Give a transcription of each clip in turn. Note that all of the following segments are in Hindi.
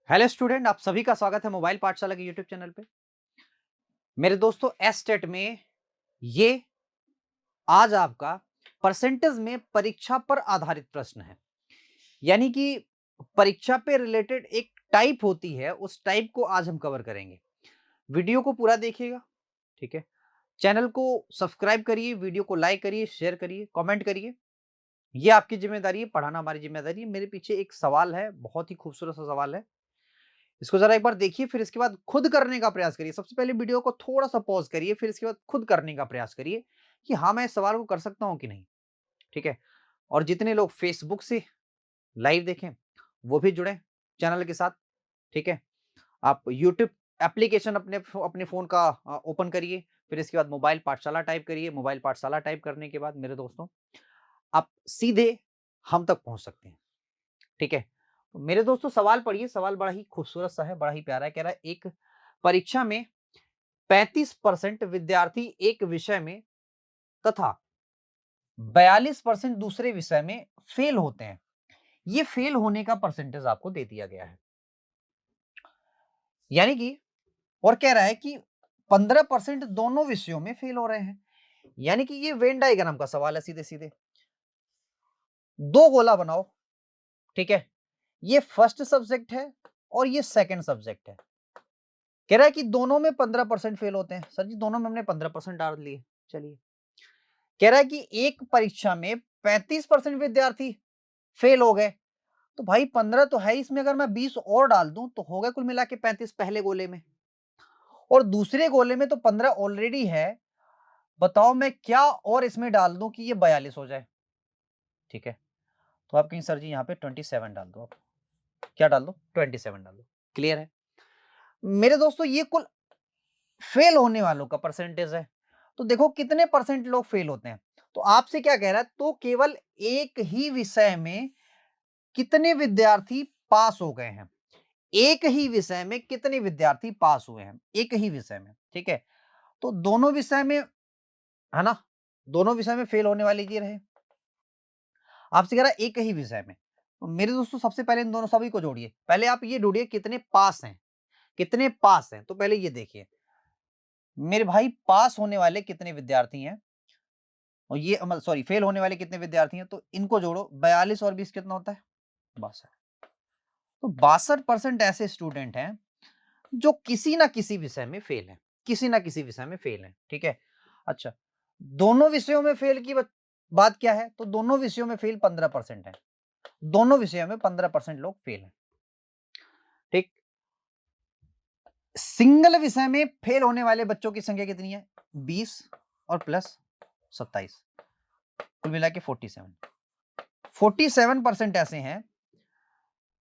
हेलो स्टूडेंट, आप सभी का स्वागत है मोबाइल पाठशाला के यूट्यूब चैनल पे। मेरे दोस्तों, एस्टेट में ये आज आपका परसेंटेज में परीक्षा पर आधारित प्रश्न है। यानी कि परीक्षा पे रिलेटेड एक टाइप होती है, उस टाइप को आज हम कवर करेंगे। वीडियो को पूरा देखिएगा, ठीक है। चैनल को सब्सक्राइब करिए, वीडियो को लाइक करिए, शेयर करिए, कमेंट करिए। ये आपकी जिम्मेदारी है, पढ़ाना हमारी जिम्मेदारी है। मेरे पीछे एक सवाल है, बहुत ही खूबसूरत सा सवाल है। इसको ज़रा एक बार देखिए, फिर इसके बाद खुद करने का प्रयास करिए। सबसे पहले वीडियो को थोड़ा-सा पॉज़ करिए, फिर इसके बाद खुद करने का प्रयास करिए कि हाँ, मैं इस सवाल को कर सकता हूँ कि नहीं, ठीक है? और जितने लोग फेसबुक से लाइव देखें, वो भी जुड़ें चैनल के साथ, ठीक है? आप यूट्यूब एप्लीकेशन अपने फ़ोन का ओपन करिए, फिर इसके बाद मोबाइल पाठशाला टाइप करिए। मोबाइल पाठशाला टाइप करने के बाद मेरे दोस्तों, आप सीधे हम तक पहुँच सकते हैं, ठीक है? तो मेरे दोस्तों, सवाल पढ़िए। सवाल बड़ा ही खूबसूरत सा है, बड़ा ही प्यारा है। कह रहा है, एक परीक्षा में 35% विद्यार्थी एक विषय में तथा 42% दूसरे विषय में फेल होते हैं। ये फेल होने का परसेंटेज आपको दे दिया गया है। यानी कि और कह रहा है कि 15% दोनों विषयों में फेल हो रहे हैं। यानी कि ये वेन डायग्राम का सवाल है, सीधे सीधे। दो गोला बनाओ, ठीक है। ये फर्स्ट सब्जेक्ट है और ये सेकंड सब्जेक्ट है। कह रहा है कि दोनों में 15% फेल होते हैं। सर जी, दोनों में हमने 15% डाल लिए। चलिए, कह रहा है कि एक परीक्षा में 35% विद्यार्थी फेल हो गए। तो भाई 15 तो है, इसमें अगर मैं 20 और डाल दूं तो हो गए कुल मिला के 35 पहले गोले में, और दूसरे गोले में तो 15 ऑलरेडी है। बताओ मैं क्या और इसमें डाल दूं कि ये 42 हो जाए, ठीक है। तो आप कहीं सर जी यहाँ पे 27 डाल दो। आप क्या डाल दो? 27 डाल दो। क्लियर है मेरे दोस्तों? ये कुल फेल होने वालों का परसेंटेज है। तो देखो कितने परसेंट लोग फेल होते हैं। तो आपसे क्या कह रहा है, तो केवल एक ही विषय में कितने विद्यार्थी पास हो गए हैं। एक ही विषय में कितने विद्यार्थी पास हुए हैं, एक ही विषय में, ठीक है। तो दोनों विषय में, है ना, दोनों विषय में फेल होने वाले ये रहे। आपसे कह रहा है एक ही विषय में। तो मेरे दोस्तों, सबसे पहले इन दोनों सभी को जोड़िए। पहले आप ये ढूंढिए कितने पास हैं, कितने पास हैं। तो पहले ये देखिए मेरे भाई, पास होने वाले कितने विद्यार्थी हैं, और ये सॉरी, फेल होने वाले कितने विद्यार्थी हैं। तो इनको जोड़ो, 42 और 20 कितना होता है? 62। तो 62% ऐसे स्टूडेंट हैं जो किसी ना किसी विषय में फेल है, किसी ना किसी विषय में फेल है, ठीक है। अच्छा, दोनों विषयों में फेल की बात क्या है? तो दोनों विषयों में फेल 15% है। दोनों विषयों में 15% लोग फेल हैं, ठीक। सिंगल विषय में फेल होने वाले बच्चों की संख्या कितनी है? 20 और प्लस 27, कुल मिला के 47% ऐसे हैं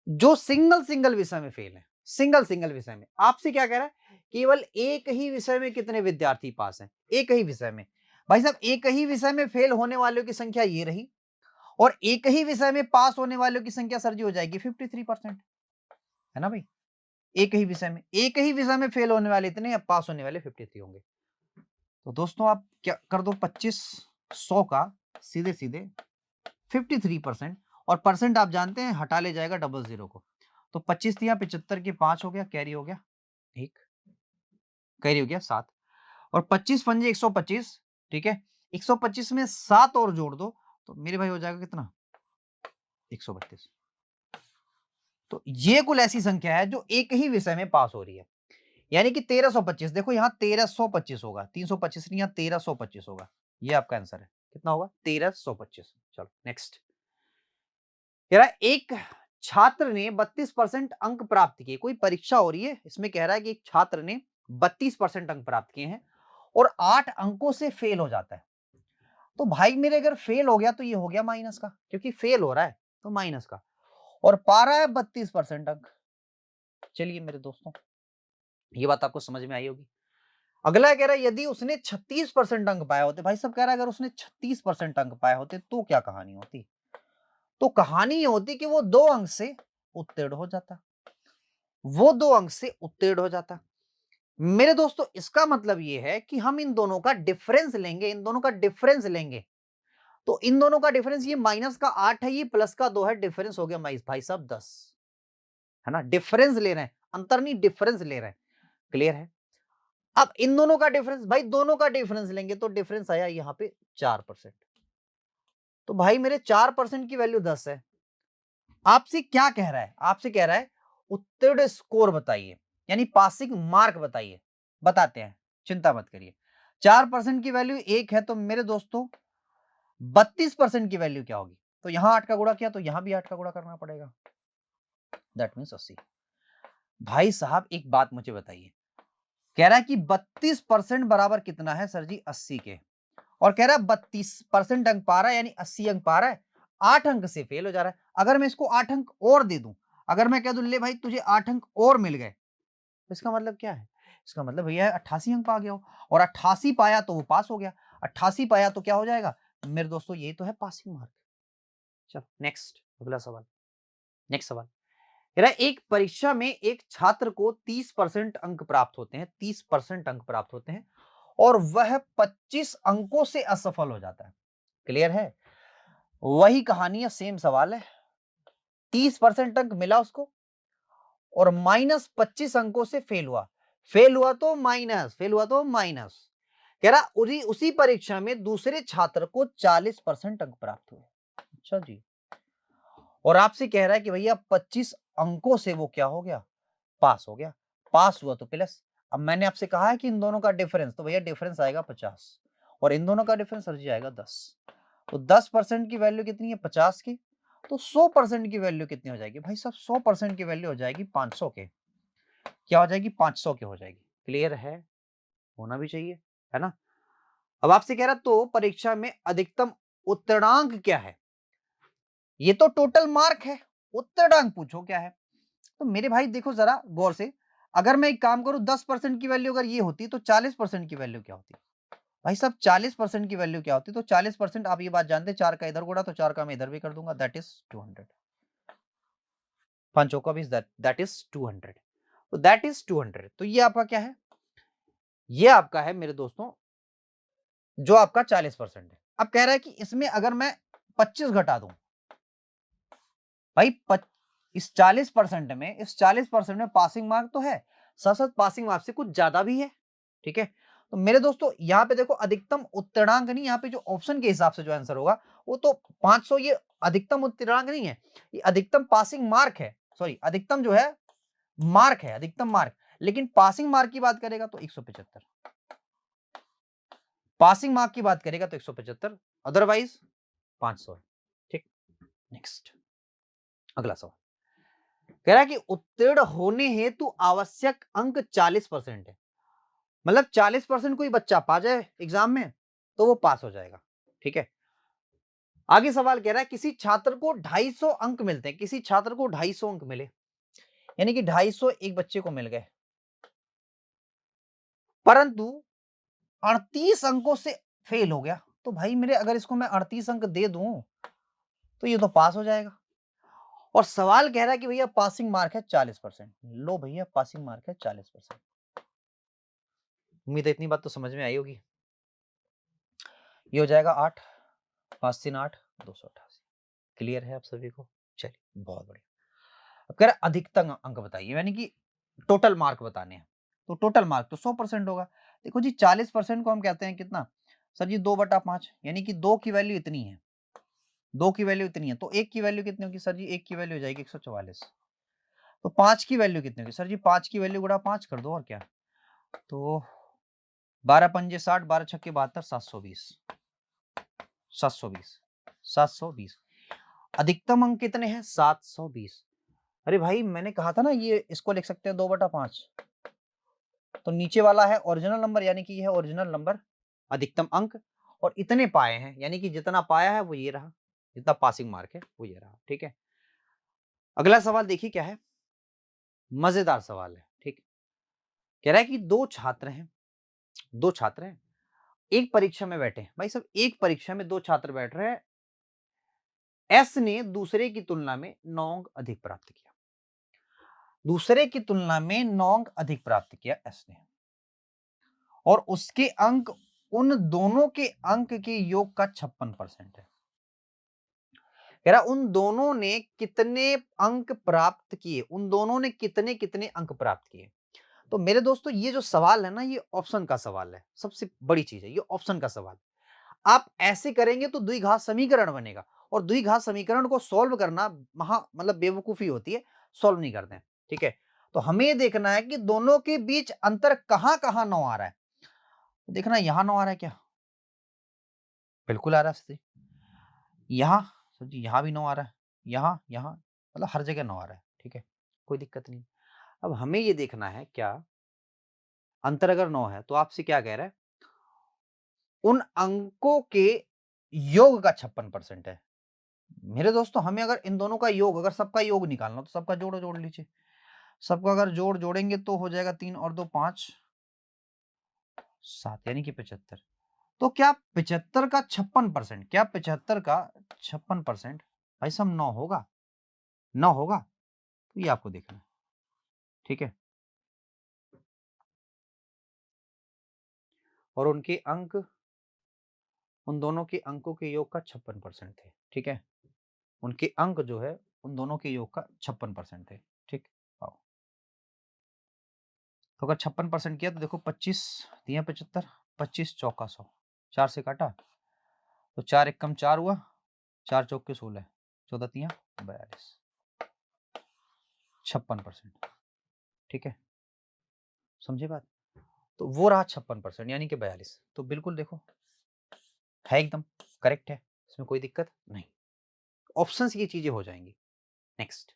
जो सिंगल सिंगल विषय में फेल है। सिंगल सिंगल विषय में। आपसे क्या कह रहा है, केवल एक ही विषय में कितने विद्यार्थी पास हैं, एक ही विषय में। भाई साहब, एक ही विषय में फेल होने वालों की संख्या ये रही, और एक ही विषय में पास होने वालों की संख्या सर जी हो जाएगी 53%, है ना भाई। एक ही विषय में, एक ही विषय में फेल होने वाले इतने, पास होने वाले 53 होंगे। तो दोस्तों, आप क्या कर दो, 25 100 का सीधे सीधे 53%। और परसेंट आप जानते हैं, हटा ले जाएगा डबल जीरो को। तो 25 दिया, 75 के 5 हो गया, कैरी हो गया 1, कैरी हो गया 7, और 25 पंजे 125, ठीक है। 125 में 7 और जोड़ दो तो मेरे भाई हो जाएगा कितना? 132। तो ये कुल ऐसी संख्या है जो एक ही विषय में पास हो रही है। यानी कि 1325। देखो यहाँ 1325 होगा, 325 नहीं, यहाँ 1325 होगा। ये आपका आंसर है। कितना होगा? 1325। चलो नेक्स्ट। कह रहा है, एक छात्र ने 32% अंक प्राप्त किए। कोई परीक्षा हो रही है, इसमें कह रहा है कि एक छात्र ने 32% अंक प्राप्त किए हैं और 8 अंकों से फेल हो जाता है। तो भाई मेरे, अगर फेल हो गया तो ये हो गया माइनस का, क्योंकि फेल हो रहा है तो माइनस का, और पा रहा है 32% अंक। चलिए मेरे दोस्तों, ये बात आपको समझ में आई होगी। अगला कह रहा है, यदि उसने 36% अंक पाए होते। भाई सब कह रहा है, अगर उसने 36% अंक पाए होते तो क्या कहानी होती? तो कहानी ये होती कि वो 2 अंक से उत्तीर्ण हो जाता, वो 2 अंक से उत्तीर्ण हो जाता। मेरे दोस्तों, इसका मतलब ये है कि हम इन दोनों का डिफरेंस लेंगे, इन दोनों का डिफरेंस लेंगे। तो इन दोनों का डिफरेंस, ये माइनस का 8 है, ये प्लस का 2 है, डिफरेंस हो गया भाई साहब 10, है ना, डिफरेंस ले रहे हैं, अंतर नहीं डिफरेंस ले रहे हैं, क्लियर है। अब इन दोनों का डिफरेंस, भाई दोनों का डिफरेंस लेंगे तो डिफरेंस आया यहाँ पे 4%। तो भाई मेरे 4% की वैल्यू 10 है। आपसे क्या कह रहा है, आपसे कह रहा है उत्तीर्ण स्कोर बताइए, यानी पासिंग मार्क बताइए। बताते हैं, चिंता मत करिए। 4% की वैल्यू 1 है, तो मेरे दोस्तों 32% की वैल्यू क्या होगी? तो यहां 8 का गुणा किया तो यहां भी 8 का गुणा करना पड़ेगा, दैट मीन्स 80। भाई साहब एक बात मुझे बताइए, कह रहा है कि 32% बराबर कितना है सर जी? 80 के। और कह रहा है 32% अंक पा रहा है, यानी 80 अंक पा रहा है, 8 अंक से फेल हो जा रहा है। अगर मैं इसको 8 अंक और दे दूं, अगर मैं कह दूं ले भाई तुझे 8 अंक और मिल गए, तो इसका मतलब क्या है? इसका मतलब भैया 88 अंक पा गया हो, और 88 पाया तो वो पास हो गया, 88 पाया तो क्या हो जाएगा मेरे दोस्तों? ये तो है पासिंग मार्क। चलो नेक्स्ट, अगला सवाल। नेक्स्ट सवाल कह रहा है एक परीक्षा में एक छात्र को 30% अंक प्राप्त होते हैं, 30% अंक प्राप्त होते हैं, और वह 25 अंकों से असफल हो जाता है। क्लियर है? वही कहानी है, सेम सवाल है। 30% अंक मिला उसको और -25 अंकों से फेल हुआ। फेल हुआ तो माइनस, फेल हुआ तो माइनस। कह रहा उसी परीक्षा में दूसरे छात्र को 40% अंक प्राप्त हुए। अच्छा जी। और आपसे कह रहा है कि भैया 25 अंकों से वो क्या हो गया? पास हो गया। पास हुआ तो प्लस। अब मैंने आपसे कहा है कि इन दोनों का डिफरेंस, तो भैया डिफरेंस आएगा 50, और इन दोनों का डिफरेंस सर जी आएगा 10। तो 10% की वैल्यू कितनी है 50 की? तो 100% की वैल्यू कितनी हो जाएगी भाई साहब? 100% की वैल्यू हो जाएगी 500 के। क्या हो जाएगी? 500 के हो जाएगी। क्लियर है? होना भी चाहिए, है ना। अब आपसे कह रहा तो परीक्षा में अधिकतम उत्तीर्णांक क्या है? ये तो टोटल मार्क है, उत्तीर्णांक पूछो क्या है। तो मेरे भाई देखो जरा गौर से, अगर मैं एक काम करूं 10% की वैल्यू अगर ये होती तो 40% की वैल्यू क्या होती? भाई साहब 40% की वैल्यू क्या होती? तो 40% आप ये बात जानते हैं, 4 का इधर गुणा तो 4 का मैं इधर भी कर दूंगा, दैट इज 200। 5 का 20, दैट इज 200। तो दैट इज 200। तो ये आपका क्या है? ये आपका है मेरे दोस्तों जो आपका 40% है। अब कह रहा है कि इसमें अगर मैं 25 घटा दूं, भाई इस 40% में, इस 40% में पासिंग मार्क तो है, साथ साथ पासिंग मार्क से कुछ ज्यादा भी है। ठीक है, तो मेरे दोस्तों यहां पे देखो अधिकतम उत्तीर्णांक नहीं, यहां पे जो ऑप्शन के हिसाब से जो आंसर होगा वो तो 500, ये अधिकतम उत्तीर्णांक नहीं है, ये अधिकतम पासिंग मार्क है। सॉरी, अधिकतम जो है मार्क है, अधिकतम मार्क। लेकिन पासिंग मार्क की बात करेगा तो 175, पासिंग मार्क की बात करेगा तो 175, अदरवाइज 500 है। ठीक, नेक्स्ट, अगला सवाल कह रहा है कि उत्तीर्ण होने हेतु आवश्यक अंक 40% है। मतलब 40% कोई बच्चा पा जाए एग्जाम में तो वो पास हो जाएगा। ठीक है, आगे सवाल कह रहा है किसी छात्र को 250 अंक मिलते हैं, किसी छात्र को 250 अंक मिले, यानी कि 250 एक बच्चे को मिल गए, परंतु 38 अंकों से फेल हो गया। तो भाई मेरे अगर इसको मैं 38 अंक दे दूं तो ये तो पास हो जाएगा। और सवाल कह रहा है कि भैया पासिंग मार्क है 40%। लो भैया पासिंग मार्क है 40%। उम्मीद है इतनी बात तो समझ में आई होगी। ये हो जाएगा 8, 5 3 8, 288। क्लियर है आप सभी को? चलिए बहुत बढ़िया। अब कह रहा है अधिकतम अंक बताइए, यानी कि टोटल मार्क बताने हैं। तो टोटल मार्क तो 100% होगा। देखो जी 40% को हम कहते हैं कितना सर जी? 2/5, यानी कि 2 की वैल्यू इतनी है, 2 की वैल्यू इतनी है, तो 1 की वैल्यू कितनी होगी सर जी? 1 की वैल्यू हो जाएगी 144। तो 5 की वैल्यू कितनी होगी सर जी? 5 की वैल्यू गुणा 5 कर दो, और क्या। तो 12 पंजे 60, 12 छक्के 72, 720, 720, 720। अधिकतम अंक कितने हैं? 720। अरे भाई मैंने कहा था ना ये इसको लिख सकते हैं 2/5। तो नीचे वाला है ओरिजिनल नंबर, यानी कि ये है ओरिजिनल नंबर, अधिकतम अंक, और इतने पाए हैं, यानी कि जितना पाया है वो ये रहा, जितना पासिंग मार्क है वो ये रहा। ठीक है, अगला सवाल देखिए क्या है, मजेदार सवाल है। ठीक, कह रहा है कि दो छात्र हैं, दो छात्र हैं, एक परीक्षा में बैठे हैं। भाई सब एक परीक्षा में दो छात्र बैठ रहे हैं, एस ने दूसरे की तुलना में 9 अंक अधिक प्राप्त किया, दूसरे की तुलना में 9 अंक अधिक प्राप्त किया एस ने, और उसके अंक उन दोनों के अंक के योग का 56% है। कह रहा उन दोनों ने कितने अंक प्राप्त किए, उन दोनों ने कितने कितने अंक प्राप्त किए। तो मेरे दोस्तों ये जो सवाल है ना, ये ऑप्शन का सवाल है, सबसे बड़ी चीज है ये ऑप्शन का सवाल। आप ऐसे करेंगे तो द्विघात समीकरण बनेगा, और द्विघात समीकरण को सॉल्व करना महा मतलब बेवकूफी होती है, सॉल्व नहीं करते हैं। ठीक है, तो हमें ये देखना है कि दोनों के बीच अंतर कहां कहां 9 आ रहा है। तो देखना यहां 9 आ रहा है क्या? बिल्कुल आ रहा है। यहाँ सर जी यहाँ भी 9 आ रहा है, यहाँ मतलब हर जगह 9 आ रहा है। ठीक है, कोई दिक्कत नहीं। अब हमें ये देखना है क्या अंतर अगर 9 है तो आपसे क्या कह रहा है, उन अंकों के योग का 56% है। मेरे दोस्तों हमें अगर इन दोनों का योग, अगर सबका योग निकालना तो सबका जोड़ जोड़ लीजिए। सबका अगर जोड़ जोड़ेंगे तो हो जाएगा 3 और 2 5 7 यानी कि 75। तो क्या 75 का 56%, क्या 75 का 56% भाई साहब 9 होगा? 9 होगा? तो ये आपको देखना है। ठीक है, और उनके अंक, उन दोनों के अंकों के योग का 56% थे। ठीक है, उनके अंक जो है उन दोनों के योग का 56% थे। ठीक, आओ तो अगर 56% किया तो देखो 25 दिया 75, 25 चौका 100, 4 से काटा तो 4 एक कम 4 हुआ, 4 चौके 16, 14 तिया 42, 56%। ठीक है, समझे बात? तो वो रहा 56% यानी कि 42। तो बिल्कुल देखो है एकदम करेक्ट है, इसमें कोई दिक्कत नहीं। ऑप्शन ये चीजें हो जाएंगी। नेक्स्ट,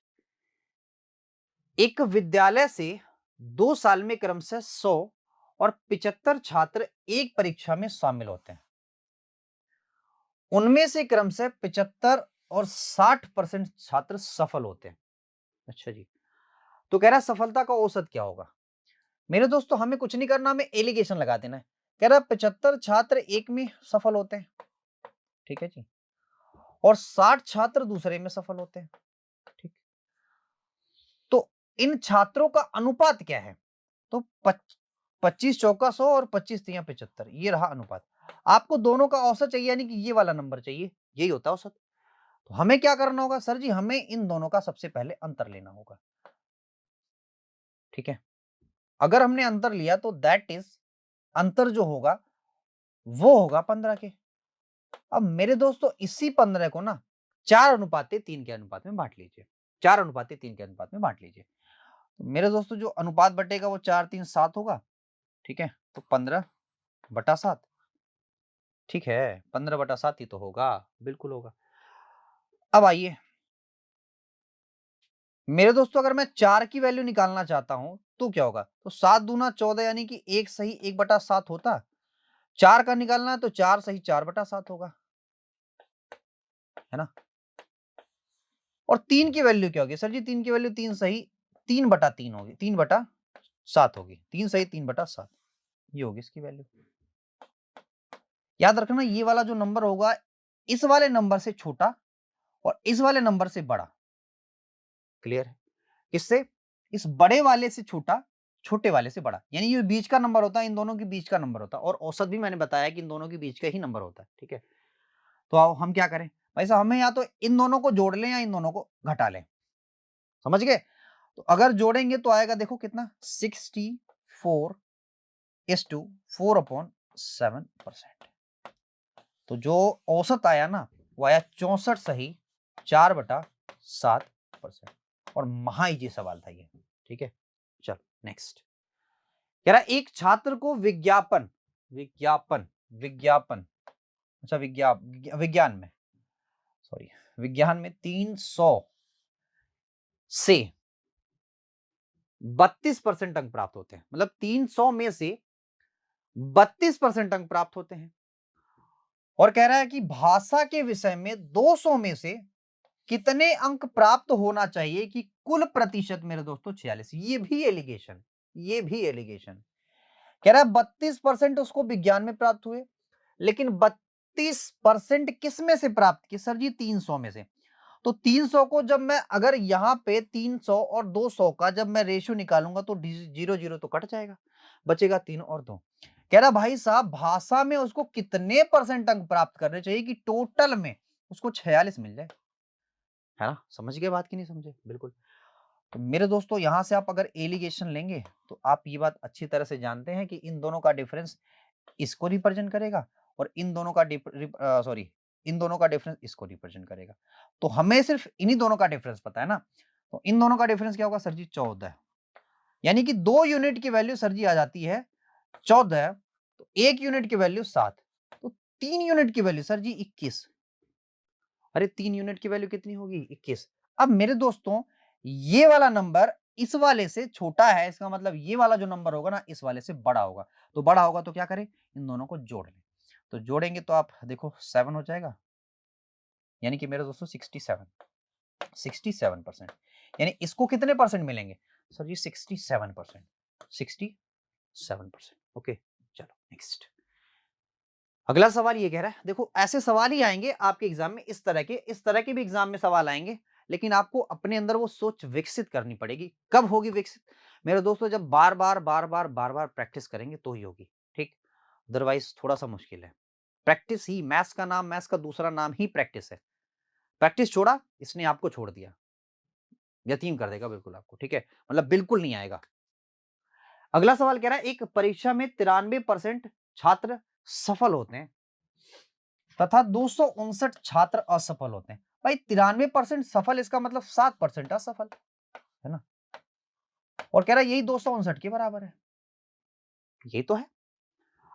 एक विद्यालय से 2 साल में क्रमशः 100 और 75 छात्र एक परीक्षा में शामिल होते हैं। उनमें से क्रमशः 75 और 60% छात्र सफल होते हैं। अच्छा जी, तो कह रहा है सफलता का औसत क्या होगा? मेरे दोस्तों हमें कुछ नहीं करना, हमें एलिगेशन लगा देना है। कह रहा है 75 छात्र एक में सफल होते हैं, ठीक है जी, और 60 छात्र दूसरे में सफल होते हैं। ठीक, तो इन छात्रों का अनुपात क्या है? तो 25 चौका 100 और 25 तिया 75, ये रहा अनुपात। आपको दोनों का औसत चाहिए, यानी कि ये वाला नंबर चाहिए, यही होता है औसत। तो हमें क्या करना होगा सर जी, हमें इन दोनों का सबसे पहले अंतर लेना होगा। ठीक है, अगर हमने अंतर लिया तो दैट इज, अंतर जो होगा वो होगा 15 के। अब मेरे दोस्तों इसी 15 को ना 4:3 के अनुपात में बांट लीजिए, 4:3 के अनुपात में बांट लीजिए। तो मेरे दोस्तों जो अनुपात बटेगा वो 4 3 7 होगा। ठीक है, तो 15/7। ठीक है, 15/7 ही तो होगा, बिल्कुल होगा। अब आइए मेरे दोस्तों, अगर मैं 4 की वैल्यू निकालना चाहता हूं तो क्या होगा? तो 7 दूना 14 यानी कि 1 सही 1/7 होता। 4 का निकालना है तो 4 सही 4/7 होगा, है ना? और 3 की वैल्यू क्या होगी सर जी? 3 की वैल्यू 3 सही 3/3 होगी, 3/7 होगी, 3 सही 3/7, ये होगी इसकी वैल्यू। याद रखना ये वाला जो नंबर होगा इस वाले नंबर से छोटा और इस वाले नंबर से बड़ा। क्लियर है? किससे? इस बड़े वाले से छोटा, छोटे वाले से बड़ा, यानी ये बीच का नंबर होता है, इन दोनों के बीच का नंबर होता है, और औसत भी मैंने बताया कि इन दोनों के बीच का ही नंबर होता है। ठीक है, तो आओ हम क्या करें भाई साहब, हमें या तो इन दोनों को जोड़ लें या इन दोनों को घटा लें। समझ गए? तो अगर जोड़ेंगे तो आएगा देखो कितना, 64:4/7%। तो जो औसत आया ना वो आया 64 सही 4/7%, और महा इजी सवाल था ये। ठीक है, चल नेक्स्ट। कह रहा एक छात्र को विज्ञापन विज्ञापन विज्ञापन अच्छा विज्ञान में, सॉरी, विज्ञान में 300 से 32% अंक प्राप्त होते हैं, मतलब 300 में से 32% अंक प्राप्त होते हैं। और कह रहा है कि भाषा के विषय में 200 में से कितने अंक प्राप्त होना चाहिए कि कुल प्रतिशत मेरे दोस्तों 46। ये भी एलिगेशन, ये भी एलिगेशन। कह रहा है 32% उसको विज्ञान में प्राप्त हुए, लेकिन 32% किस में से प्राप्त किए सर जी? 300 में से। तो 300 को जब मैं अगर यहां पे 300 और 200 का जब मैं रेशियो निकालूंगा तो 0 0 तो कट जाएगा, बचेगा 3 और 2। कह रहा भाई साहब भाषा में उसको कितने परसेंट अंक प्राप्त करने चाहिए कि टोटल में उसको 46 मिल जाए? है ना? समझ गए बात कि नहीं समझे? बिल्कुल। तो मेरे दोस्तों यहाँ से आप अगर एलिगेशन लेंगे तो आप ये बात अच्छी तरह से जानते हैं कि इन दोनों का डिफरेंस इसको रिप्रेजेंट करेगा और इन दोनों का सॉरी, इन दोनों का डिफरेंस इसको रिप्रेजेंट करेगा। तो हमें सिर्फ इन्हीं दोनों का डिफरेंस पता है ना, तो इन दोनों का डिफरेंस क्या होगा सर जी? 14। यानी कि 2 यूनिट की वैल्यू सर जी आ जाती है 14, तो 1 यूनिट की वैल्यू 7, तो 3 यूनिट की वैल्यू सर जी 21। अरे 3 यूनिट की वैल्यू कितनी होगी? 21। अब मेरे दोस्तों ये वाला नंबर इस वाले से छोटा है, इसका मतलब ये वाला जो नंबर होगा ना इस वाले से बड़ा होगा। तो बड़ा होगा तो क्या करें? इन दोनों को जोड़ लें। तो जोड़ेंगे तो आप देखो 7 हो जाएगा, यानी कि मेरे दोस्तों 67, 67%। यानी इसको कितने परसेंट मिलेंगे? सर जी 67%, 67%। ओके, चलो नेक्स्ट। अगला सवाल ये कह रहा है, देखो ऐसे सवाल ही आएंगे आपके एग्जाम में, इस तरह के भी एग्जाम में सवाल आएंगे, लेकिन आपको अपने अंदर वो सोच विकसित करनी पड़ेगी। कब होगी विकसित? मेरे दोस्तों जब बार बार प्रैक्टिस करेंगे तो ही होगी, ठीक? अदरवाइज थोड़ा सा मुश्किल है। प्रैक्टिस ही मैथ्स का नाम, मैथ्स का दूसरा नाम ही प्रैक्टिस है। प्रैक्टिस छोड़ा, इसने आपको छोड़ दिया, यतीम कर देगा बिल्कुल आपको, ठीक है? मतलब बिल्कुल नहीं आएगा। अगला सवाल कह रहा है, एक परीक्षा में 93% छात्र सफल होते हैं तथा 259 छात्र असफल होते हैं। भाई 93% सफल, इसका मतलब 7% असफल, है ना? और कह रहा है यही 259 के बराबर है। ये तो है।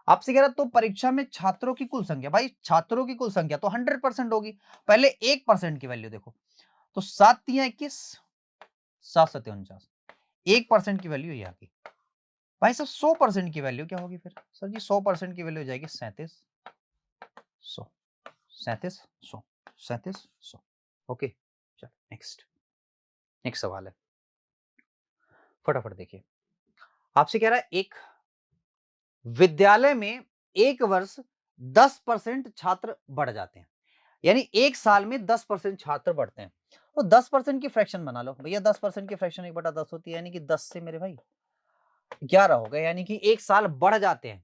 आपसे कह रहा तो परीक्षा में छात्रों की कुल संख्या, भाई छात्रों की कुल संख्या तो 100% होगी। पहले 1% की वैल्यू देखो, तो 7 तिया 21, 7 सत्या 49, 1% की वैल्यू ये आ गई। भाई साहब 100% की वैल्यू क्या होगी फिर? सर जी 100% की वैल्यू हो जाएगी 37, 100, 37, 100, 37, 100। ओके, चलो नेक्स्ट। नेक्स्ट सवाल है, फटाफट देखिए। आपसे कह रहा है एक विद्यालय में एक वर्ष 10% छात्र बढ़ जाते हैं, यानी एक साल में 10% छात्र बढ़ते हैं। तो 10% की फ्रैक्शन बना लो भैया, 10% की फ्रैक्शन 1/10 होती है, यानी कि 10 से मेरे भाई 11 हो गए, यानी कि एक साल बढ़ जाते हैं,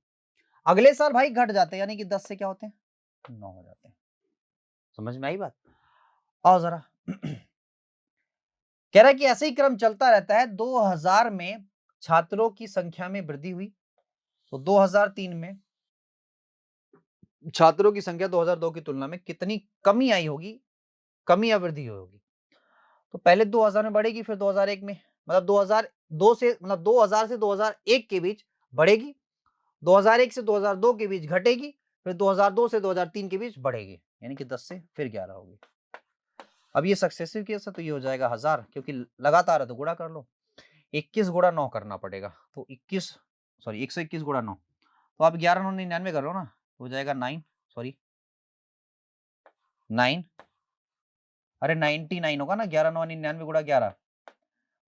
अगले साल भाई घट जाते हैं, यानी कि 10 से क्या होते हैं? 9 हो जाते हैं। समझ में आई बात? आओ जरा। कह रहा है कि ऐसे ही क्रम चलता रहता है। 2000 में छात्रों की संख्या में वृद्धि हुई, तो 2003 में छात्रों की संख्या 2002 की तुलना में कितनी कमी आई होगी, कमी या वृद्धि होगी? तो पहले 2000 में बढ़ेगी, फिर 2001 में, मतलब 2002 से, मतलब 2000 से 2001 के बीच बढ़ेगी, 2001 से 2002 के बीच घटेगी, फिर 2002 से 2003 के बीच बढ़ेगी, यानी कि 10 से फिर 11 होगी। अब ये सक्सेसिव केस है तो ये हो जाएगा 1000, क्योंकि लगातार है तो गुणा कर लो। 21 गुणा 9 करना पड़ेगा, तो 121 गुणा 9, तो आप 11 9 99 कर लो ना, हो जाएगा 9, अरे 99 होगा ना, 11 9 99 गुणा 11,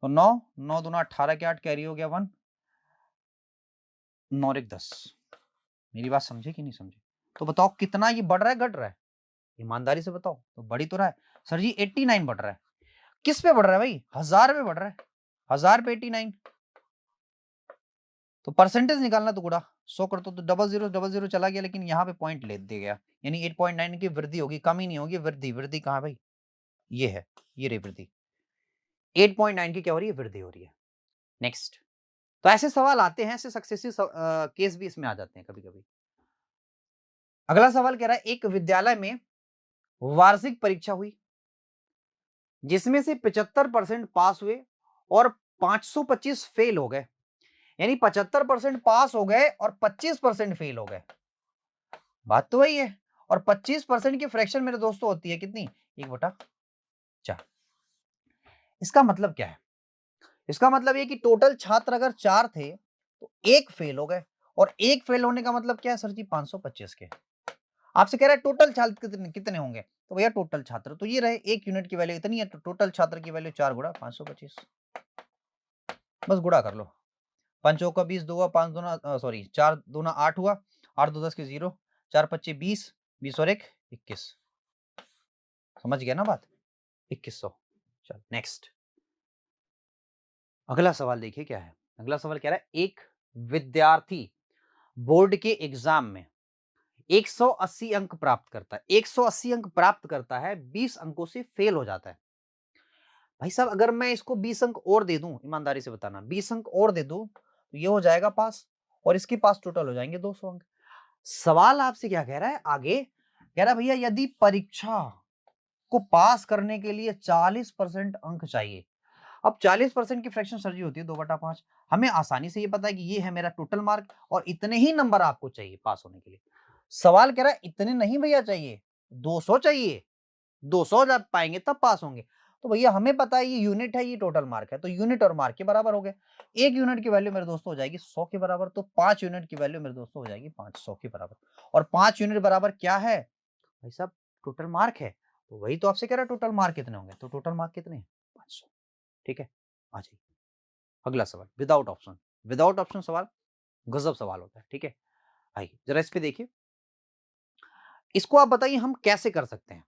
तो 9 9 दूना 18 के 8 कैरी हो गया 1, 9 और 1 10। मेरी बात समझे कि नहीं समझे? तो बताओ कितना ये बढ़ रहा है घट रहा है? ईमानदारी से बताओ, तो बढ़ ही तो रहा है। सर जी 89 बढ़ रहा है। किस पे बढ़ रहा है भाई? 1000 पे बढ़ रहा है, 1000 पे 89। तो परसेंटेज निकालना तो गुड़ा 100 कर दो, तो डबल जीरो चला गया, लेकिन यहाँ पे पॉइंट ले दिया गया, यानी 8.9 की वृद्धि होगी, कमी नहीं होगी, वृद्धि। वृद्धि कहाँ भाई? ये है, ये रही वृद्धि, 8.9 की क्या हो रही है? वृद्धि हो रही है। नेक्स्ट। तो ऐसे सवाल आते हैं, ऐसे सक्सेसिव केस भी इसमें आ जाते हैं कभी कभी। अगला सवाल कह रहा है, एक विद्यालय में वार्षिक परीक्षा हुई जिसमें से 75% पास हुए और 525 फेल हो गए, यानी 75% पास हो गए और 25% फेल हो गए। बात तो वही है। और 25% की फ्रैक्शन मेरे दोस्तों होती है कितनी? 1/4। इसका मतलब क्या है? इसका मतलब ये कि टोटल छात्र अगर 4 थे तो एक फेल हो गए, और एक फेल होने का मतलब क्या है सर जी? 525 के। आपसे कह रहा है टोटल छात्र कितने कितने होंगे, तो भैया टोटल छात्र तो ये रहे, एक यूनिट की वैल्यू इतनी है, तो टोटल छात्र की वैल्यू 4 गुणा 525, बस गुणा कर लो। 5 चौका 20, 2 5 दूना सॉरी 4 दूना 8 हुआ, 8 2 10 के 0, 4 25 20, 20 और 1 21। समझ गया ना बात? 2100। चल नेक्स्ट। अगला सवाल देखिए क्या है। अगला सवाल कह रहा है, एक विद्यार्थी बोर्ड के एग्जाम में 180 अंक प्राप्त करता है, 180 अंक प्राप्त करता है, 20 अंकों से फेल हो जाता है। भाई साहब अगर मैं इसको 20 अंक और दे दूं, ईमानदारी से बताना, 20 अंक और दे दूं तो ये हो जाएगा पास, और इसके पास टोटल हो जाएंगे 200 अंक। सवाल आपसे क्या कह रहा है आगे, कह रहा है भैया यदि परीक्षा को पास करने के लिए 40% अंक चाहिए। अब 40% की फ्रैक्शन सर जी होती है 2/5। हमें आसानी से ये पता है कि ये है मेरा टोटल मार्क और इतने ही नंबर आपको चाहिए पास होने के लिए। सवाल कह रहा है इतने नहीं भैया चाहिए, 200 चाहिए। 200 जब पाएंगे तब पास होंगे। तो भैया हमें पता है ये यूनिट है, ये टोटल मार्क है, तो यूनिट और मार्क के बराबर हो गए। 1 यूनिट की वैल्यू मेरे दोस्तों हो जाएगी 100 के बराबर, तो 5 यूनिट की वैल्यू मेरे दोस्तों हो जाएगी 500 के बराबर। और 5 यूनिट बराबर क्या है भाई साहब, टोटल मार्क है। तो वही तो आपसे कह रहा है टोटल मार्क कितने होंगे, तो टोटल मार्क कितने हैं 500। ठीक है, आ जाइए अगला सवाल, विदाउट ऑप्शन। विदाउट ऑप्शन सवाल गजब सवाल होता है। ठीक है, आइए जरा इस पे देखिए, इसको आप बताइए हम कैसे कर सकते हैं,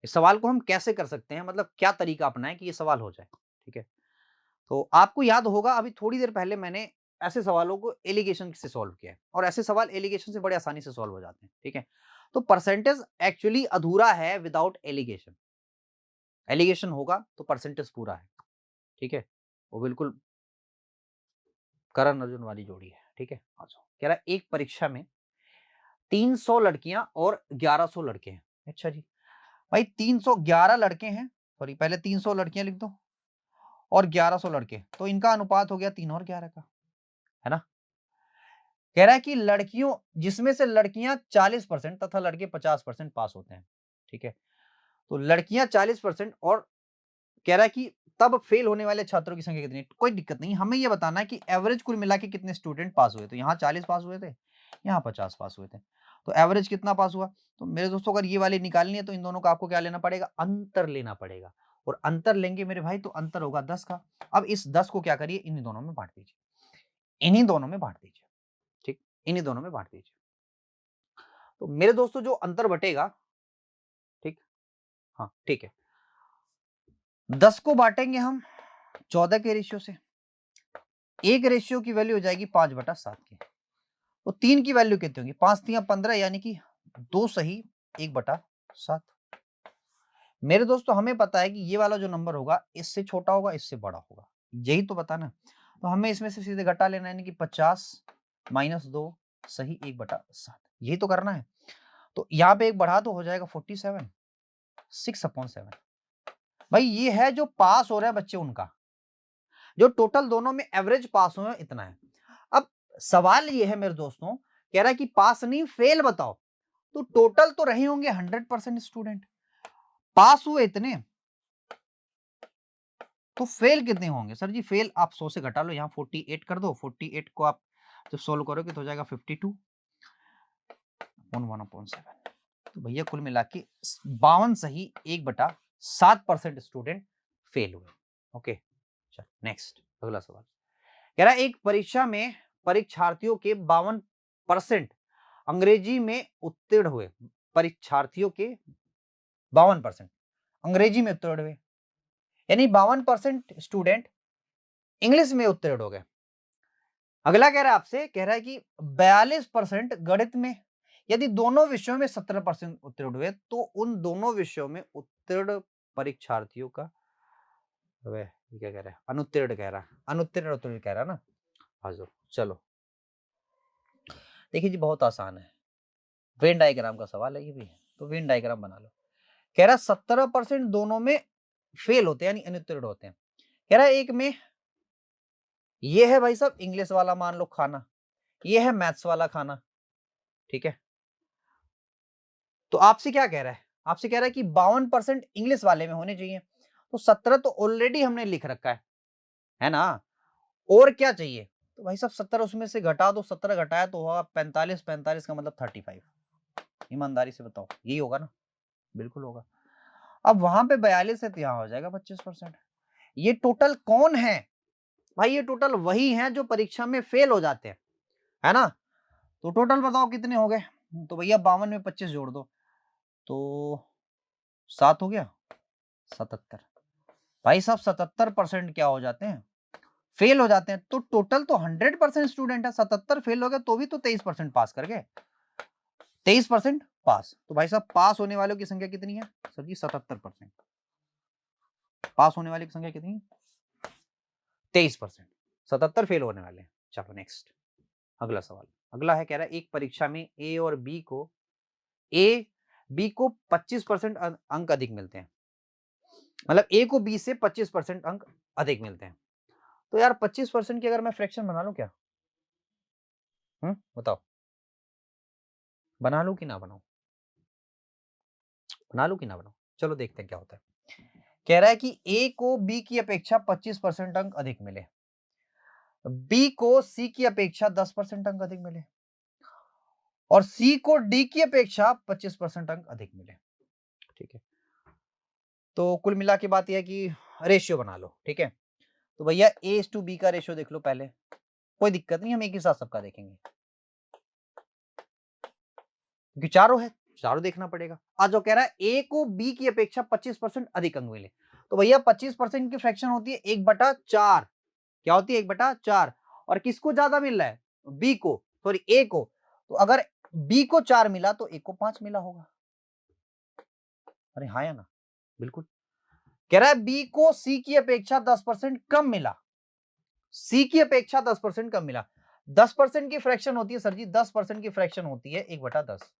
इस सवाल को हम कैसे कर सकते हैं, मतलब क्या तरीका अपनाएं कि ये सवाल हो जाए। ठीक है, तो आपको याद होगा अभी थोड़ी देर पहले मैंने ऐसे सवालों को एलिगेशन से सॉल्व किया है, और ऐसे सवाल एलिगेशन से बड़े आसानी से सॉल्व हो जाते हैं। ठीक है, तो परसेंटेज एक्चुअली अधूरा है विदाउट एलिगेशन। एलिगेशन होगा तो परसेंटेज पूरा है। ठीक है, वो बिल्कुल करण अर्जुन वाली जोड़ी है। ठीक है, आ जाओ। कह रहा है एक परीक्षा में 300 लड़कियां और 1100 लड़के हैं। अच्छा जी, भाई 311 लड़के हैं, सॉरी पहले 300 लड़कियां लिख दो और 1100 लड़के, तो इनका अनुपात हो गया 3 और 11 का, है ना। कह रहा है कि लड़कियों, जिसमें से लड़कियां 40% तथा लड़के 50% पास होते हैं। ठीक है, तो लड़कियां 40% और कह रहा है कि तब फेल होने वाले छात्रों की संख्या कितनी है। कोई दिक्कत नहीं, हमें यह बताना है कि एवरेज कुल मिला के कितने स्टूडेंट पास हुए। तो यहाँ 40 पास हुए थे, यहाँ 50 पास हुए थे, तो एवरेज कितना पास हुआ। तो मेरे दोस्तों अगर ये वाली निकालनी है तो इन दोनों का आपको क्या लेना पड़ेगा, अंतर लेना पड़ेगा, और अंतर लेंगे मेरे भाई तो अंतर होगा 10 का। अब इस 10 को क्या करिए, इन्हीं दोनों में बांट दीजिए, इन्हीं दोनों में बांट दीजिए। ठीक, इन्हीं दोनों में बांट दीजिए। तो मेरे दोस्तों जो अंतर बटेगा, ठीक, हाँ ठीक है, 10 को बांटेंगे हम 14 के रेशियो से, एक रेशियो की वैल्यू हो जाएगी 5/7 की। तो 3 की वैल्यू कितनी होगी, 5 3 15, यानी कि 2 सही 1/7। मेरे दोस्तों हमें पता है कि ये वाला जो नंबर होगा इससे छोटा होगा, इससे बड़ा होगा, यही तो पता ना। तो हमें इसमें से सीधे घटा लेना है, यानी कि 50 माइनस 2 सही 1/7, यही तो करना है। तो यहाँ पे एक बढ़ा तो हो जाएगा 47, 6/7। भाई ये है जो पास हो रहा है बच्चे उनका, जो टोटल दोनों में एवरेज पास हुए इतना है। अब सवाल ये है मेरे दोस्तों, कह रहा है कि पास नहीं फेल बताओ, तो टोटल तो रहे होंगे 100% स्टूडेंट, पास हुए इतने, तो फेल कितने होंगे सर जी। फेल आप 100 से घटा लो, यहाँ 48 कर दो, 48 को आप जब सोल्व करोगे तो हो जाएगा 52 1 1/7। तो भैया कुल मिला के 52 सही 1/7% स्टूडेंट फेल हुए। ओके, चल नेक्स्ट अगला सवाल। कह रहा है एक परीक्षा में परीक्षार्थियों के 52% अंग्रेजी में उत्तीर्ण हुए, परीक्षार्थियों के 52% अंग्रेजी में उत्तीर्ण हुए, यानी 52% स्टूडेंट इंग्लिश में उत्तीर्ण हो गए। अगला कह रहा है आपसे, कह रहा है कि 42% गणित में, यदि दोनों विषयों में 17% उत्तीर्ण हुए तो उन दोनों विषयों में उत्तीर्ण परीक्षार्थियों का, वे ये क्या कह रहा है, अनुत्तीर्ण कह रहा है, अनुत्तीर्ण उत्तीर्ण कह रहा है ना। हाजो चलो देखिए जी, बहुत आसान है, वेन डायग्राम का सवाल है ये भी, तो वेन डायग्राम बना लो। कह रहा है 17% दोनों में फेल होते हैं, यानी अनुत्तीर्ण होते हैं। कह रहा है एक में ये है भाई साहब इंग्लिश वाला मान लो खाना, ये है मैथ्स वाला खाना। ठीक है, तो आपसे क्या कह रहा है, आपसे कह रहा है कि 52% इंग्लिश वाले में होने चाहिए, तो 17 तो ऑलरेडी हमने लिख रखा है ना, और क्या चाहिए। तो भाई साहब 17 उसमें से घटा दो, 17 घटाया तो होगा 45, 45 का मतलब 35। ईमानदारी से बताओ यही होगा ना, बिल्कुल होगा। अब वहां पे 42 है तो यहाँ हो जाएगा 25%। ये टोटल कौन है भाई, ये टोटल वही है जो परीक्षा में फेल हो जाते हैं, है ना। तो टोटल बताओ कितने हो गए, तो भैया 52 में 25 जोड़ दो तो 7 हो गया, 77। भाई साहब 77% क्या हो जाते हैं, फेल हो जाते हैं। तो टोटल तो 100% स्टूडेंट है, 77 फेल हो गए तो भी तो 23% पास कर गए, 23% पास। तो भाई साहब पास होने वालों की संख्या कितनी है सर जी, 77%। पास होने वाले की संख्या कितनी? 23%। 77 फेल होने वाले हैं। चलो नेक्स्ट, अगला सवाल। अगला है, कह रहा है एक परीक्षा में ए और बी को 25% अंक अधिक मिलते हैं। मतलब ए को बी से 25% अंक अधिक मिलते हैं। तो यार 25% की अगर मैं फ्रैक्शन बना लूं क्या? बताओ, बना लूं कि ना बनाऊं? बना लूं कि ना बनाऊं? चलो देखते हैं क्या होता है। कह रहा है कि ए को बी की अपेक्षा 25% अंक अधिक मिले, बी को सी की अपेक्षा 10% अंक अधिक मिले, और सी को डी की अपेक्षा 25% अंक अधिक मिले। ठीक है, तो कुल मिला के बात यह है कि रेशियो बना लो। ठीक है, तो भैया ए टू बी का रेशियो देख लो पहले, कोई दिक्कत नहीं, हम एक ही साथ सबका देखेंगे क्योंकि चारों है, चारों देखना पड़ेगा। आज जो कह रहा है ए को बी की अपेक्षा 25% अधिक अंक मिले, तो भैया 25% की फ्रैक्शन होती है 1/4। क्या होती है? 1/4। और किसको ज्यादा मिल रहा है? बी को, सॉरी ए को। तो अगर बी को 4 मिला तो ए को 5 मिला होगा। अरे हाँ या ना? बिल्कुल। कह रहा है बी को सी की अपेक्षा 10% कम मिला, सी की अपेक्षा 10% कम मिला। 10% की फ्रैक्शन होती है सर जी, 10% की फ्रैक्शन होती है 1/10।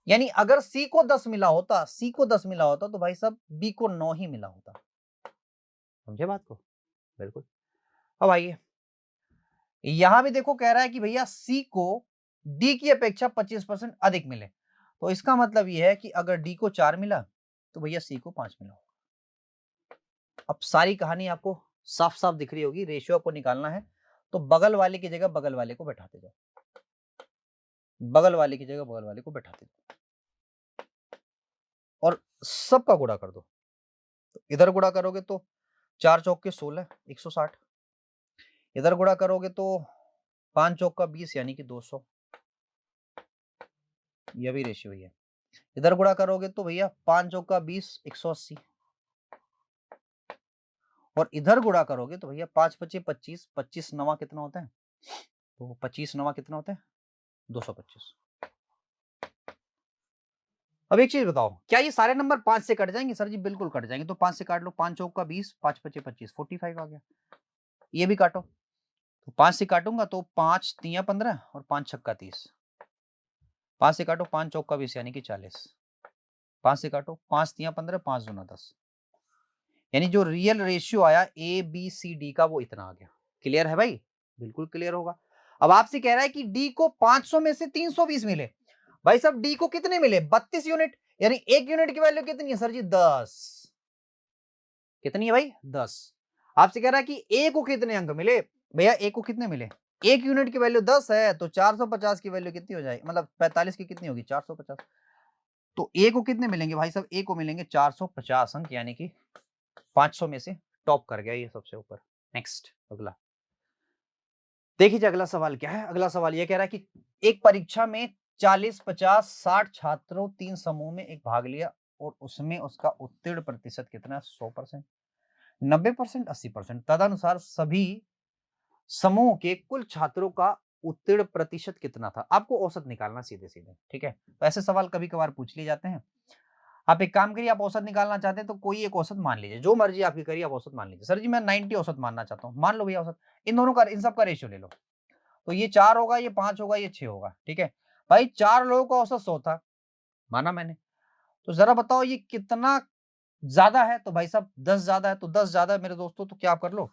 यानी अगर सी को 10 मिला होता, सी को 10 मिला होता तो भाई साहब बी को 9 ही मिला होता। समझे बात को? बिल्कुल। अब आइए, यहां भी देखो कह रहा है कि भैया सी को डी की अपेक्षा 25% अधिक मिले, तो इसका मतलब यह है कि अगर डी को 4 मिला तो भैया सी को 5 मिला। अब सारी कहानी आपको साफ साफ दिख रही होगी। रेशियो आपको निकालना है तो बगल वाले की जगह बगल वाले को बैठाते जाओ, बगल वाले की जगह बगल वाले को बैठाते जाओ और सबका गुणा कर दो। तो इधर गुणा करोगे तो 4 चौक के 16, 160। इधर गुणा करोगे तो 5 चौक का 20 यानी कि 200। यह भी रेशियो ही है। इधर गुणा करोगे तो भैया 5 चौक का 20, 180। और इधर गुणा करोगे तो भैया 5 पचे 25, 25 नवा कितना होता है? तो 25 नवा कितना होता है? 225। अब एक चीज बताओ, क्या ये सारे नंबर 5 से कट जाएंगे? सर जी बिल्कुल कट जाएंगे। तो 5 से काट लो, 5 चौक का 20, 5 पचे 25, 45 आ गया। ये भी काटो, तो 5 से काटूंगा तो 5 तिया 15 और 5 छक्का 30। 5 से काटो, 5 चौक का 20 यानी कि 40। 5 से काटो, 5 तिया 15, 5 दूना 10। यानी जो रियल रेशियो आया ए बी सी डी का वो इतना आ गया। क्लियर है भाई? बिल्कुल क्लियर होगा। अब आपसे कह रहा है कि डी को 500 में से 320 मिले। भाई साहब डी को कितने मिले? 32 यूनिट। यानी एक यूनिट की वैल्यू कितनी है सर जी? 10। कितनी है भाई? 10। आपसे कह रहा है कि ए को कितने अंक मिले? भैया ए को कितने मिले? एक यूनिट की वैल्यू 10 है तो 450 की वैल्यू कितनी हो जाएगी? मतलब 45 की कितनी होगी? 450। तो ए को कितने मिलेंगे भाई साहब? ए को मिलेंगे 450 अंक, यानी कि 500 में से टॉप कर गया ये सबसे ऊपर। नेक्स्ट, अगला देखिए अगला सवाल क्या है। अगला सवाल ये कह रहा है कि एक परीक्षा में 40, 50, 60 छात्रों 3 समूह में एक भाग लिया और उसमें उसका उत्तीर्ण प्रतिशत कितना? 100%, 90%, 80%। तदनुसार सभी समूह के कुल छात्रों का उत्तीर्ण प्रतिशत कितना था? आपको औसत निकालना सीधे सीधे। ठीक है, तो ऐसे सवाल कभी कभार पूछ लिए जाते हैं। आप एक काम करिए, आप औसत निकालना चाहते हैं तो कोई एक औसत मान लीजिए, जो मर्जी आपकी करिए, आप औसत मान लीजिए। सर जी मैं 90 औसत मानना चाहता हूँ, मान लो भैया औसत। इन दोनों का, इन सब का रेशियो ले लो। तो ये 4 होगा, ये 5 होगा, ये 6 होगा। ठीक है भाई, 4 लोगों का औसत 100 था, माना मैंने। तो जरा बताओ ये कितना ज्यादा है? तो भाई साहब 10 ज्यादा है। तो 10 ज्यादा है मेरे दोस्तों, तो क्या आप कर लो,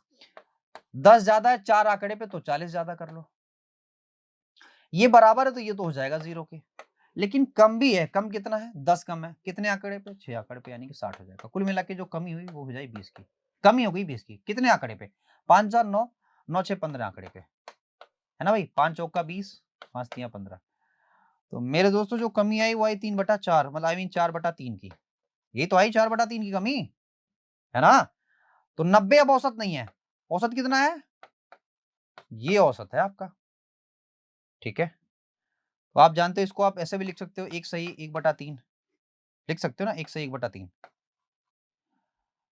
10 ज्यादा है 4 आंकड़े पे तो 40 ज्यादा कर लो। ये बराबर है तो ये तो हो जाएगा 0 के। लेकिन कम भी है, कम कितना है? 10 कम है, कितने आंकड़े पे? 6 आंकड़े पे, यानी कि 60 हो जाएगा। कुल मिला के जो कमी हुई वो हो जाए 20 की। कमी हो गई 20 की, कितने आंकड़े पे? 5 4 9, 9 6 15 आंकड़े पे, है ना भाई? 5 चौक का 20, 5 3 15। तो मेरे दोस्तों जो कमी आई वो आई 3/4, मतलब आई मीन 4/3 की। ये तो आई 4/3 की कमी, है ना? तो 90 अब औसत नहीं है। औसत कितना है? ये औसत है आपका। ठीक है, तो आप जानते हो इसको आप ऐसे भी लिख सकते हो, 1 सही 1/3 लिख सकते हो ना, 1 सही 1/3।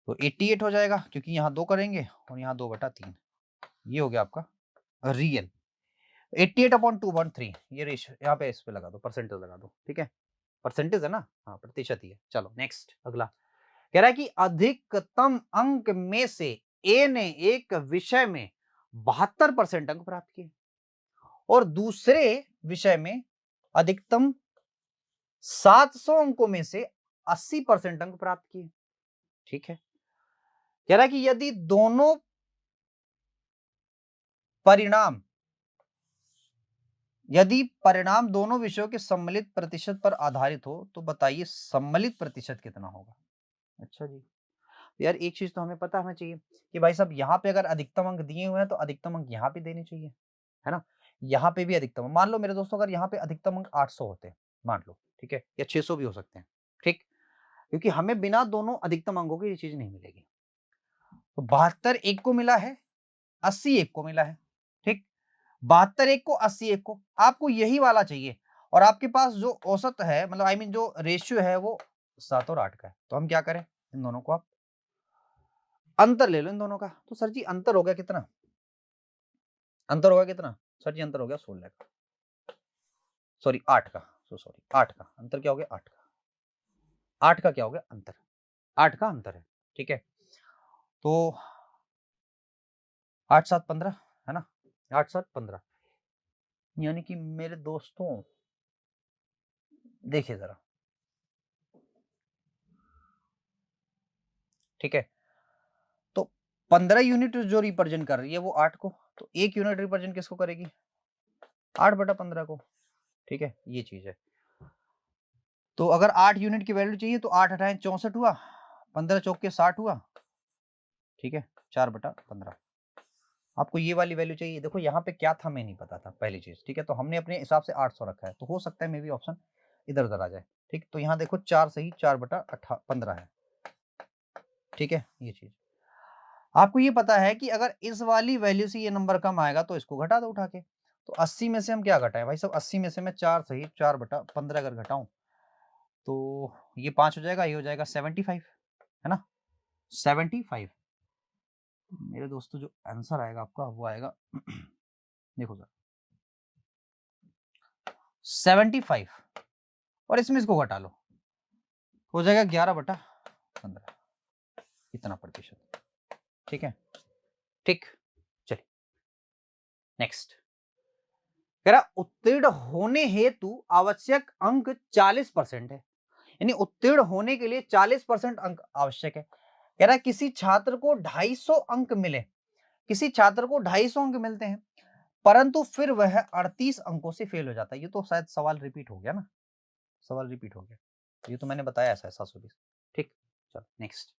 तो 88 हो जाएगा क्योंकि यहाँ 2 करेंगे और यहाँ 2/3। ये हो गया आपका रियल। 88/2/3 ये रेशियो यहाँ पे, इस पे लगा दो, परसेंटेज लगा दो। ठीक है, परसेंटेज है ना? हाँ प्रतिशत ही है। चलो नेक्स्ट, अगला कह रहा है कि अधिकतम अंक में से ए ने एक विषय में 72% अंक प्राप्त किए और दूसरे विषय में अधिकतम 700 अंकों में से 80% अंक प्राप्त किए। ठीक है, कह रहा है कि यदि परिणाम दोनों विषयों के सम्मिलित प्रतिशत पर आधारित हो तो बताइए सम्मिलित प्रतिशत कितना होगा। अच्छा जी, यार एक चीज तो हमें पता होना चाहिए कि भाई साहब यहाँ पे अगर अधिकतम अंक दिए हुए हैं तो अधिकतम अंक यहाँ पे देने चाहिए, है ना। यहाँ पे भी अधिकतम, मान लो मेरे दोस्तों अगर यहाँ पे अधिकतम अंक 800 होते हैं, मान लो, ठीक है, या 600 भी हो सकते हैं, ठीक, क्योंकि हमें बिना दोनों अधिकतम अंकों की ये चीज नहीं मिलेगी। तो 72 एक को मिला है, 80 एक को मिला है, ठीक, 72 एक को, 80 एक को, आपको यही वाला चाहिए और आपके पास जो औसत है, मतलब आई मीन जो रेशियो है वो 7 और 8 का है। तो हम क्या करें, इन दोनों को आप अंतर ले लो इन दोनों का। तो सर जी अंतर हो गया कितना, अंतर होगा कितना सर जी, अंतर हो गया 16 का, सॉरी 8 का, सॉरी 8 का अंतर, क्या हो गया 8 का, 8 का क्या हो गया अंतर, 8 का अंतर है। ठीक है, तो 8 7 15 है ना, 8 7 15, यानी कि मेरे दोस्तों देखिए जरा, ठीक है, तो 15 यूनिट जो रिप्रेजेंट कर रही है वो 8 को, तो 1 यूनिट रिप्रेजेंट किसको करेगी, 8/15 को। ठीक है, ये चीज है। तो अगर 8 यूनिट की वैल्यू चाहिए तो 8 8 64 हुआ, 15 चौक के 60 हुआ, ठीक है, 4/15। आपको ये वाली वैल्यू चाहिए, देखो यहाँ पे क्या था मैं नहीं पता था पहली चीज, ठीक है, तो हमने अपने हिसाब से 800 रखा है, तो हो सकता है मे भी ऑप्शन इधर उधर आ जाए। ठीक, तो यहाँ देखो 4 सही 4/15 है। ठीक है, ये चीज आपको ये पता है कि अगर इस वाली वैल्यू से ये नंबर कम आएगा तो इसको घटा दो उठा के। तो 80 में से हम क्या घटाएं भाई सब, 80 में से मैं 4 सही 4/15 अगर घटाऊं तो ये 5 हो जाएगा, ये हो जाएगा 75, है ना, 75। मेरे दोस्तों जो आंसर आएगा आपका वो आएगा देखो सर 75 और इसमें इसको घटा लो, हो जाएगा 11/15, इतना प्रतिशत। ठीक है, ठीक, चलिए नेक्स्ट। कह रहा उत्तीर्ण होने हेतु आवश्यक अंक 40% है, यानी उत्तीर्ण होने के लिए 40% अंक आवश्यक है। कह रहा है किसी छात्र को 250 अंक मिले, किसी छात्र को 250 अंक मिलते हैं परंतु फिर वह 38 अंकों से फेल हो जाता है। ये तो शायद सवाल रिपीट हो गया ना, सवाल रिपीट हो गया, ये तो मैंने बताया ऐसा है 720। ठीक, चलो नेक्स्ट।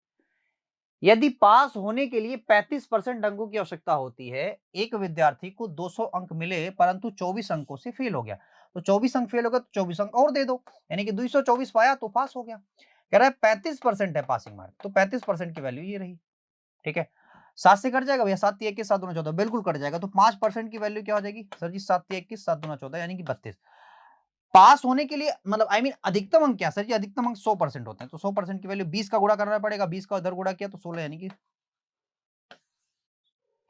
यदि पास होने के लिए 35% अंकों की आवश्यकता होती है, एक विद्यार्थी को 200 अंक मिले परंतु 24 अंकों से फेल हो गया, तो 24 अंक फेल हो गया तो 24 अंक और दे दो, यानी कि 224 पाया तो पास हो गया। कह रहा है 35% है पासिंग मार्क, तो 35% की वैल्यू ये रही। ठीक है, 7 से कट जाएगा भैया, 7 3 21 7 दूना 14, बिल्कुल कट जाएगा, तो 5% की वैल्यू क्या हो जाएगी सर जी, 7 3 21 7 दूना 14 यानी कि 32। पास होने के लिए मतलब आई मीन अधिकतम अंक क्या सर जी, अधिकतम अंक 100% होते हैं, तो 100% की वैल्यू 20 का गुणा करना पड़ेगा, 20 का उधर गुणा किया तो 16, यानी कि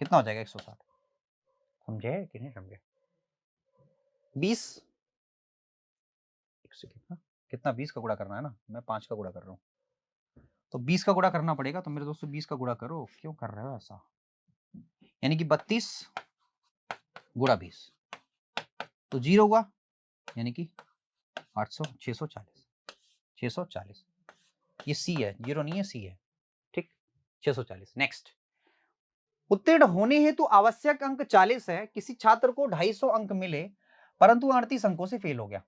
कितना हो जाएगा 160। समझे कि नहीं समझे, 20 कितना कितना 20 का गुणा करना है ना, मैं 5 का गुणा कर रहा हूँ, तो 20 का गुणा करना पड़ेगा, तो मेरे दोस्तों 20 का गुणा करो, क्यों कर रहे हो ऐसा, यानी कि 32 गुणा 20 तो 0 हुआ, यानी कि 800 640 640, ये सी है, 0 नहीं है सी है। ठीक, 640। नेक्स्ट, उत्तीर्ण होने हेतु आवश्यक अंक 40 है, किसी छात्र को 250 अंक मिले परंतु 38 अंकों से फेल हो गया,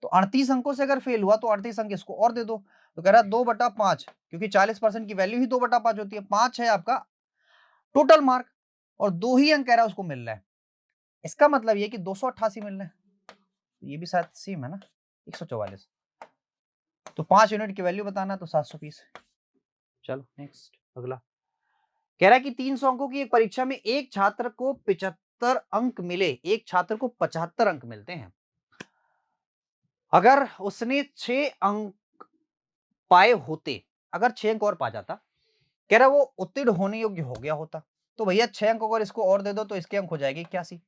तो 38 अंकों से अगर फेल हुआ तो 38 अंक इसको और दे दो, तो कह रहा है 2/5, क्योंकि 40% की वैल्यू ही 2/5 होती है, 5 है आपका टोटल मार्क और 2 ही अंक कह रहा है उसको मिल रहा है, इसका मतलब ये कि 288 मिल रहे हैं, ये भी शायद सेम है ना, 144, तो 5 यूनिट की वैल्यू बताना, तो 720। चलो नेक्स्ट अगला। कह रहा है कि 300 अंकों की एक परीक्षा में एक छात्र को 75 अंक मिले, एक छात्र को 75 अंक मिलते हैं, अगर उसने 6 अंक पाए होते, अगर 6 अंक और पा जाता, कह रहा वो उत्तीर्ण होने योग्य हो गया होता, तो भैया 6 अंक अगर इसको और दे दो तो इसके अंक हो जाएंगे 81,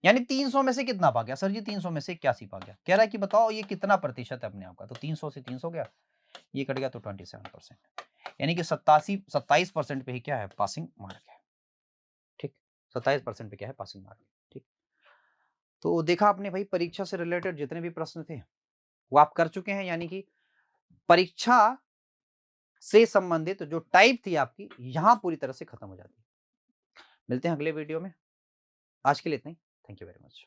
यानी 300 में से कितना पा गया सर जी, 300 में से 81 पा गया। कह रहा है कि बताओ ये कितना प्रतिशत है अपने आप का, तो 300 से 300 गया, ये कट गया तो 27%, यानी कि 27% पे ही क्या है, पासिंग मार्क है। ठीक, 27% पे क्या है, पासिंग मार्क है। ठीक, तो देखा आपने भाई, परीक्षा से रिलेटेड जितने भी प्रश्न थे वो आप कर चुके हैं, यानी कि परीक्षा से संबंधित जो टाइप थी आपकी, यहां पूरी तरह से खत्म हो जाती है। मिलते हैं अगले वीडियो में, आज के लिए इतना ही। Thank you very much.